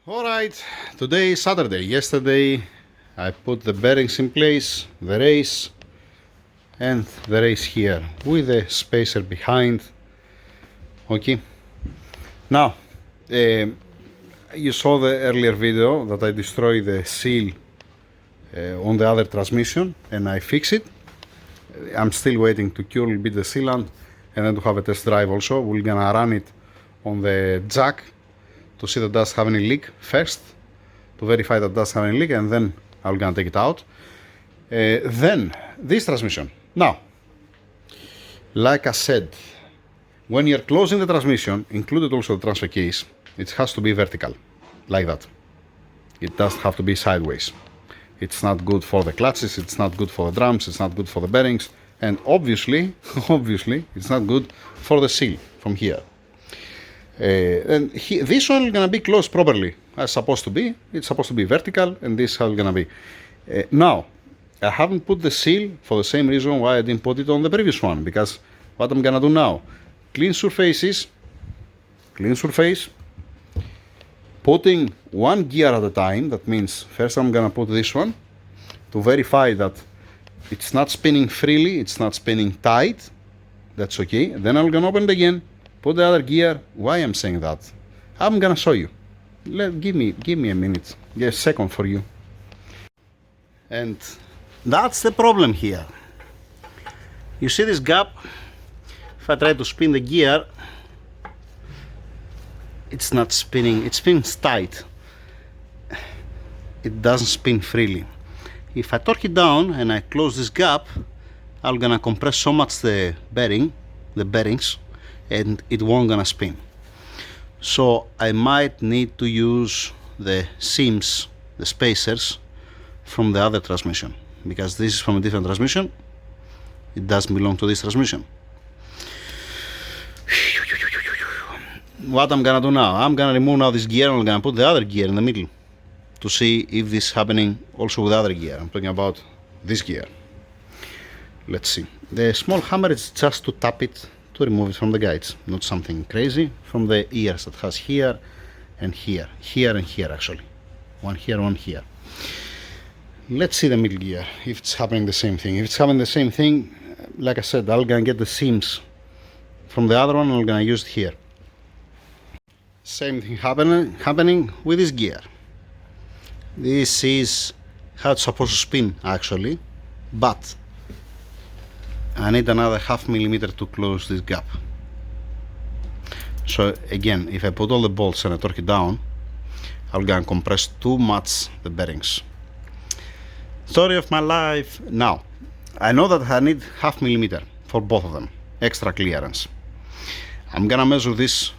Alright, today is Saturday. Yesterday I put the bearings in place, the race and the race here with the spacer behind. Okay, now you saw the earlier video that I destroyed the seal on the other transmission and I fix it. I'm still waiting to cure a little bit the sealant and then to have a test drive also. We're gonna run it on the jack to see that does have any leak first, to verify that does have any leak, and then I'm gonna take it out. Then this transmission. Now, like I said, when you're closing the transmission, included also the transfer case, it has to be vertical, like that. It doesn't have to be sideways. It's not good for the clutches, it's not good for the drums, it's not good for the bearings, and obviously, it's not good for the seal from here. This one is gonna be closed properly as supposed to be. It's supposed to be vertical, and this is how it's gonna be. Now, I haven't put the seal for the same reason why I didn't put it on the previous one, because what I'm gonna do now, clean surface, putting one gear at a time. That means first I'm gonna put this one to verify that it's not spinning freely, it's not spinning tight. That's okay. Then I'm gonna open it again, put the other gear. Why I'm saying that? I'm gonna show you. Give me a minute, a second for you. And that's the problem here. You see this gap? If I try to spin the gear, it's not spinning, it spins tight. It doesn't spin freely. If I torque it down and I close this gap, I'm gonna compress so much the bearings, and it won't gonna spin. So I might need to use the shims, the spacers from the other transmission, because this is from a different transmission. It doesn't belong to this transmission. What I'm gonna do now, I'm gonna remove now this gear and I'm gonna put the other gear in the middle to see if this is happening also with the other gear. I'm talking about this gear. Let's see. The small hammer is just to tap it, to remove it from the guides, not something crazy. From the ears that has here and here, and here actually. One here, one here. Let's see the middle gear, if it's happening the same thing. If it's happening the same thing, like I said, I'm gonna get the seams from the other one and I'm gonna use it here. Same thing happening with this gear. This is how it's supposed to spin actually, but I need another 0.5 millimeter to close this gap. So again, if I put all the bolts and I torque it down, I'm gonna compress too much the bearings. Story of my life. Now, I know that I need 0.5 millimeter for both of them, extra clearance. I'm gonna measure this,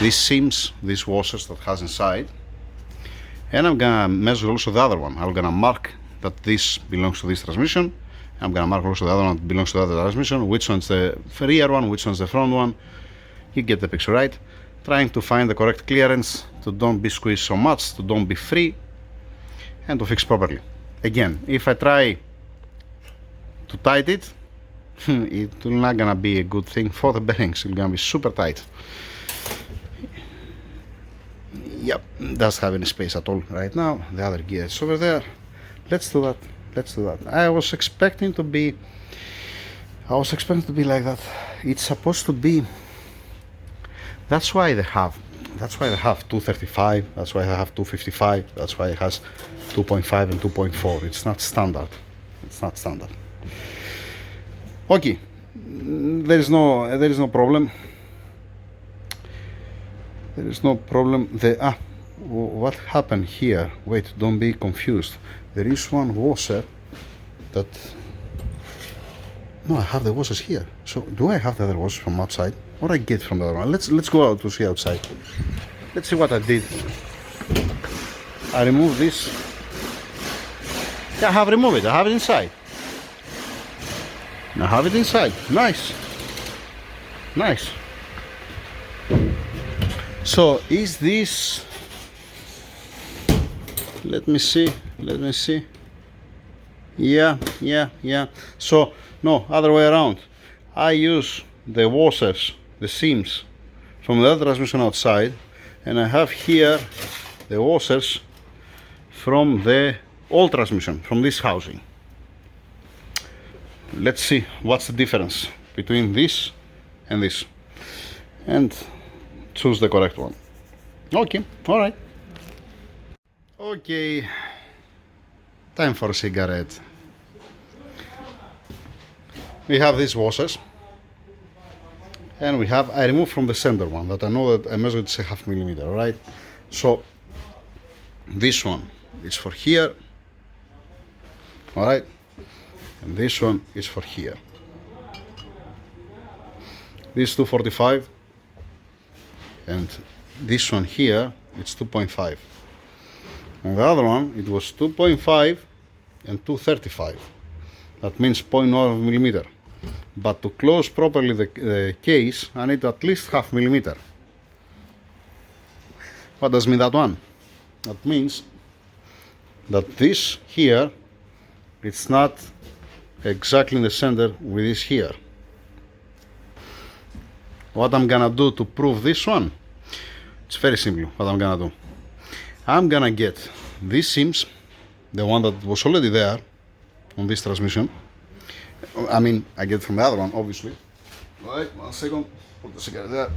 these seams, these washers that has inside, and I'm gonna measure also the other one. I'm gonna mark that this belongs to this transmission. I'm gonna mark also the other one that belongs to the other transmission, which one's the rear one, which one's the front one. You get the picture, right? Trying to find the correct clearance, to don't be squeezed so much, to don't be free, and to fix properly. Again, if I try to tighten it, it's not gonna be a good thing for the bearings. It's gonna be super tight. Yep, doesn't have any space at all right now. The other gear is over there. Let's do that. I was expecting to be like that. It's supposed to be. That's why they have 235. That's why they have 255. That's why it has 2.5 and 2.4. It's not standard. Okay, there is no problem. What happened here? Wait, don't be confused. There is one washer that. No, I have the washers here. So do I have the other washers from outside, or I get from the other one? Let's go out to see outside. Let's see what I did. I removed this. Yeah, I have removed it. I have it inside. Nice. So is this? Let me see. Yeah. So no, other way around. I use the washers, the seams from the other transmission outside, and I have here the washers from the old transmission, from this housing. Let's see what's the difference between this and this, and choose the correct one. Okay, all right. Okay, time for a cigarette. We have these washers, and we have, I removed from the center one that I know that I measured it's a 0.5 millimeter, right? So this one is for here, all right, and this one is for here. This 245, and this one here it's 2.5. And the other one, it was 2.5 and 235. That means 0.9 millimeter. But to close properly the case, I need at least 0.5 millimeter. What does mean that one? That means that this here, it's not exactly in the center with this here. What I'm gonna do to prove this one, it's very simple what I'm gonna do. I'm gonna get these seams, the one that was already there on this transmission. I mean, I get from the other one, obviously. Right, 1 second, put the cigarette there.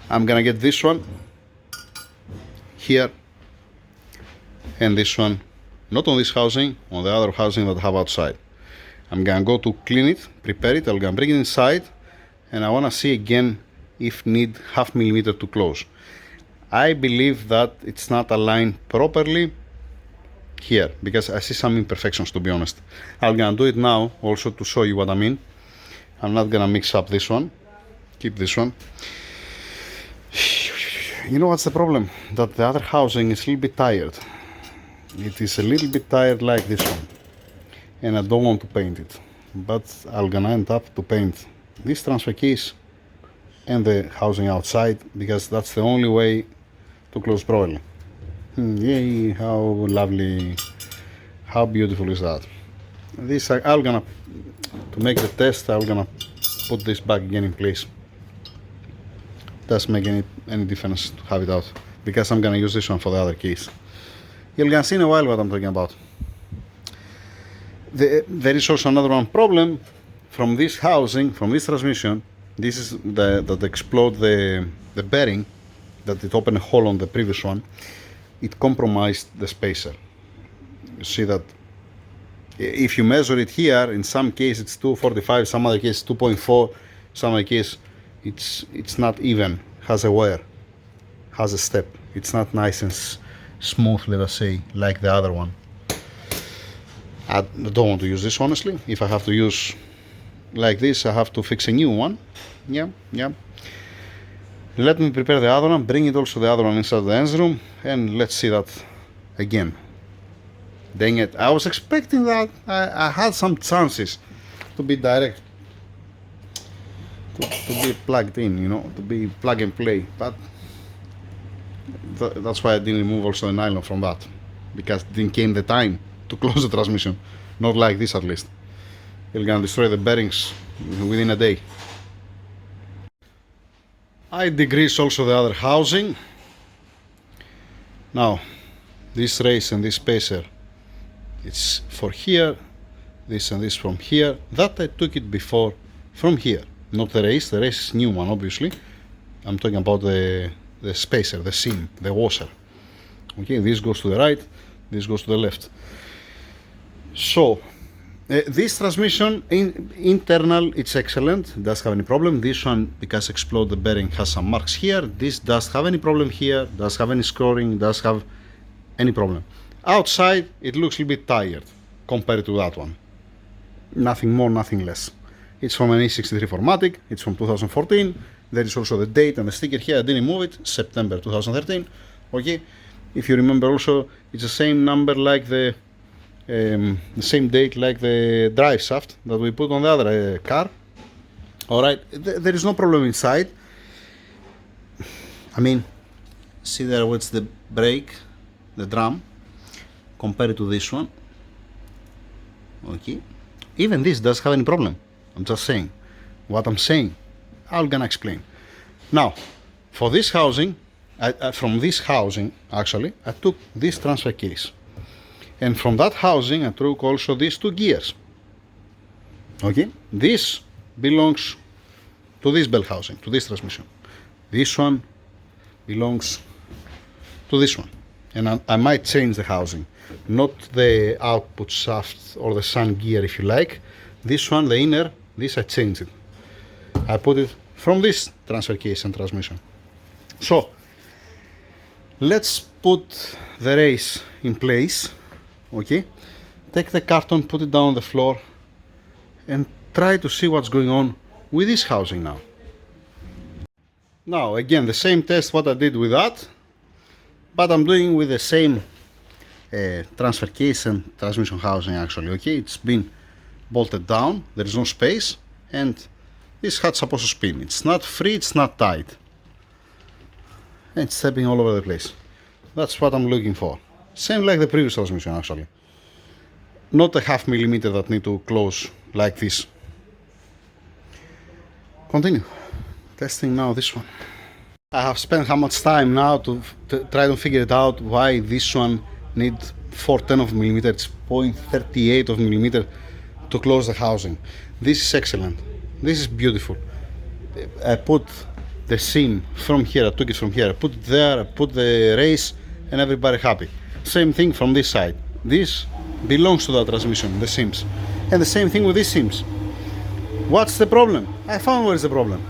I'm gonna get this one here, and this one, not on this housing, on the other housing that I have outside. I'm gonna go to clean it, prepare it, I'm gonna bring it inside, and I wanna see again if need 0.5 millimeter to close. I believe that it's not aligned properly here, because I see some imperfections, to be honest. I'm gonna do it now also to show you what I mean. I'm not gonna mix up this one, keep this one. You know what's the problem? That the other housing is a little bit tired. It is a little bit tired like this one, and I don't want to paint it, but I'm gonna end up to paint this transfer case and the housing outside, because that's the only way to close properly. Yay, how lovely, how beautiful is that. This I'm gonna, to make the test, I'm gonna put this back again in place. Doesn't make any difference to have it out, because I'm gonna use this one for the other case. You're gonna see in a while what I'm talking about. There is also another one problem from this housing, from this transmission. This is that explode the bearing, that it opened a hole on the previous one. It compromised the spacer. You see that if you measure it here, in some case it's 245, some other case 2.4, some other case it's not even, has a wear, has a step. It's not nice and smooth, let us say, like the other one. I don't want to use this, honestly. If I have to use like this, I have to fix a new one. Yeah. Let me prepare the other one, bring it also the other one inside the engine room, and let's see that again. Dang it, I was expecting that. I had some chances to be direct, to be plugged in, you know, to be plug and play, but that's why I didn't remove also the nylon from that, because it didn't came the time to close the transmission, not like this at least. You're gonna destroy the bearings within a day. I degrease also the other housing. Now, this race and this spacer, it's for here, this and this from here. That I took it before from here, not the race is new one, obviously. I'm talking about the spacer, the seam, the washer. Okay, this goes to the right, this goes to the left. So, this transmission, internal, it's excellent, doesn't have any problem. This one, because explode the bearing, has some marks here. This doesn't have any problem here, doesn't have any scoring, doesn't have any problem. Outside, it looks a little bit tired compared to that one. Nothing more, nothing less. It's from an E63 4matic, it's from 2014. There is also the date and the sticker here, I didn't move it, September 2013. Okay, if you remember also, it's the same number like the same date like the drive shaft that we put on the other car. Alright, there is no problem inside. I mean, see there what's the brake, the drum, compared to this one. Okay, even this does have any problem. I'm just saying what I'm saying. I'm gonna explain. Now, for this housing, from this housing, actually, I took this transfer case. And from that housing, I took also these two gears. Okay, this belongs to this bell housing, to this transmission. This one belongs to this one. And I might change the housing, not the output shaft or the sun gear if you like. This one, the inner, this I changed it. I put it from this transfer case and transmission. So, let's put the race in place, okay? Take the carton, put it down on the floor, and try to see what's going on with this housing now. Now, again, the same test what I did with that, but I'm doing with the same transfer case and transmission housing actually, okay? It's been bolted down, there is no space, and this hat's supposed to spin. It's not free, it's not tight. And it's stepping all over the place. That's what I'm looking for. Same like the previous transmission actually. Not a half millimeter that need to close like this. Continue. Testing now this one. I have spent how much time now to try to figure it out why this one need 4/10 of a millimeter, it's 0.38 of a millimeter to close the housing. This is excellent. This is beautiful. I put the seam from here, I took it from here, I put it there, I put the race, and everybody happy. Same thing from this side. This belongs to that transmission, the seams. And the same thing with these seams. What's the problem? I found where is the problem.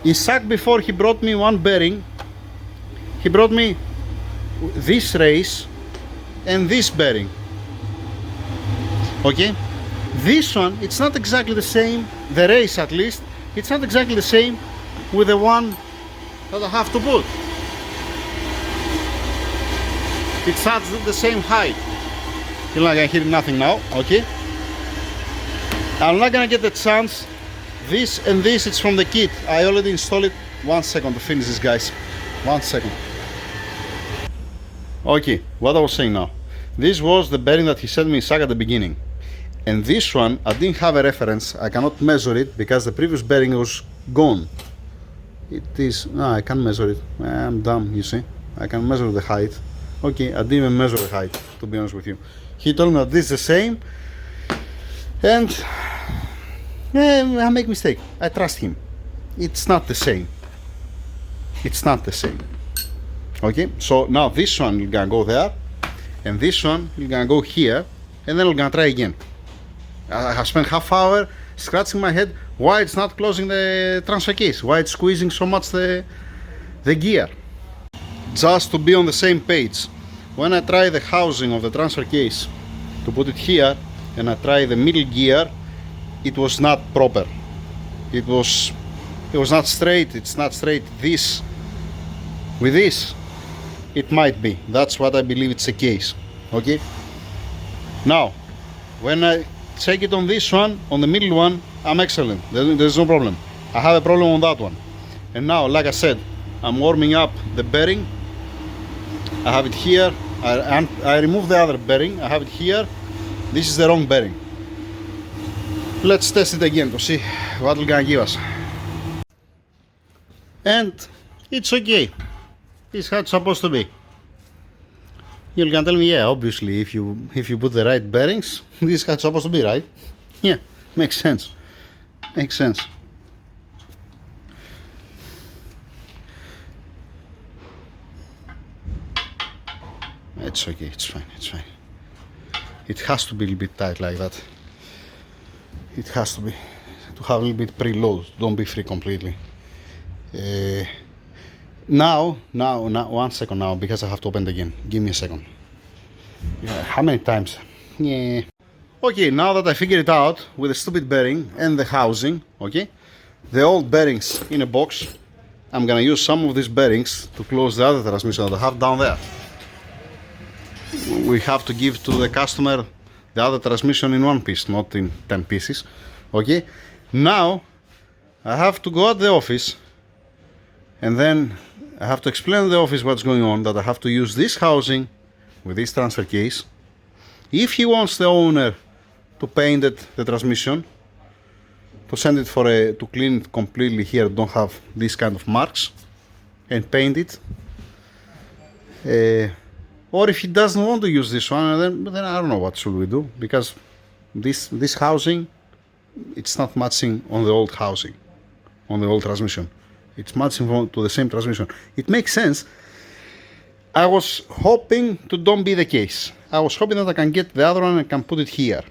Isaac, before he brought me one bearing, he brought me this race and this bearing. Okay? This one, it's not exactly the same, the race at least, it's not exactly the same with the one that I have to put. It's not the same height. You're not gonna hear nothing now, okay? I'm not gonna get the chance. This and this, it's from the kit. I already installed it. 1 second to finish this, guys. 1 second. Okay, what I was saying now. This was the bearing that he sent me Isaac at the beginning. And this one, I didn't have a reference. I cannot measure it because the previous bearing was gone. It is, no, I can't measure it. I'm dumb, you see. I can measure the height. Okay, I didn't even measure the height, to be honest with you. He told me that this is the same. And I make mistake. I trust him. It's not the same. It's not the same. Okay, so now this one is gonna go there, and this one is gonna go here, and then we're gonna try again. I have spent half hour scratching my head why it's not closing the transfer case, why it's squeezing so much the gear. Just to be on the same page, when I try the housing of the transfer case to put it here, and I try the middle gear, it was not proper. It was not straight. It's not straight. This with this, it might be. That's what I believe it's the case. Okay. Now, when I check it on this one, on the middle one, I'm excellent. There's no problem. I have a problem on that one. And now, like I said, I'm warming up the bearing. I have it here. I remove the other bearing. I have it here. This is the wrong bearing. Let's test it again to see what it's gonna give us. And it's okay. It's how it's supposed to be. You can tell me, yeah, obviously, if you put the right bearings, this is how it's supposed to be, right? Yeah, makes sense. Makes sense. It's okay, it's fine, it's fine. It has to be a little bit tight like that. It has to be, to have a little bit preload, don't be free completely. Now, 1 second now, because I have to open it again. Give me a second. Yeah, how many times? Yeah. Okay, now that I figured it out with the stupid bearing and the housing, okay, the old bearings in a box, I'm gonna use some of these bearings to close the other transmission that I have down there. We have to give to the customer the other transmission in one piece, not in 10 pieces. Okay, now I have to go at the office and then I have to explain to the office what's going on, that I have to use this housing with this transfer case. If he wants the owner to paint it, the transmission, to send it to clean it completely here, don't have these kind of marks, and paint it, Or if he doesn't want to use this one, then I don't know what should we do, because this housing, it's not matching on the old housing, on the old transmission. It's matching to the same transmission. It makes sense. I was hoping to don't be the case. I was hoping that I can get the other one and can put it here,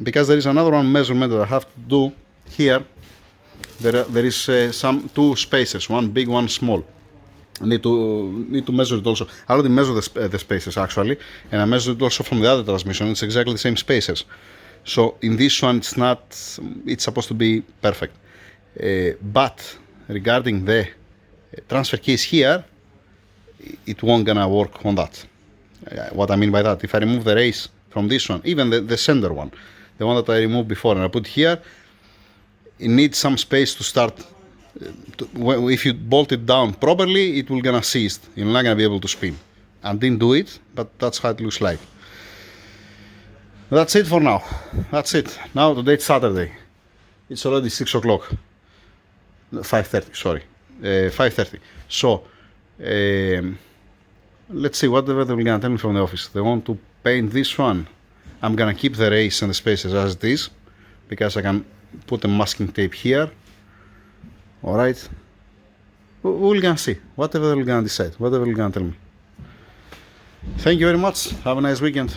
because there is another one measurement that I have to do here. There is some two spacers, one big, one small. I need to measure it also. I already measured the spacers actually, and I measured it also from the other transmission. It's exactly the same spacers. So in this one, it's supposed to be perfect. But regarding the transfer case here, it won't gonna work on that. What I mean by that, if I remove the race from this one, even the center one, the one that I removed before, and I put here, it needs some space to start. If you bolt it down properly, it will gonna cease. You're not gonna be able to spin. I didn't do it, but that's how it looks like. That's it for now. That's it. Now today it's Saturday. It's already 6 o'clock. 5:30, sorry. 5:30. So, let's see what they're gonna tell me from the office. They want to paint this one. I'm gonna keep the race and the spaces as it is, because I can put a masking tape here. Alright. We're gonna see. Whatever they're gonna decide. Whatever they're gonna tell me. Thank you very much. Have a nice weekend.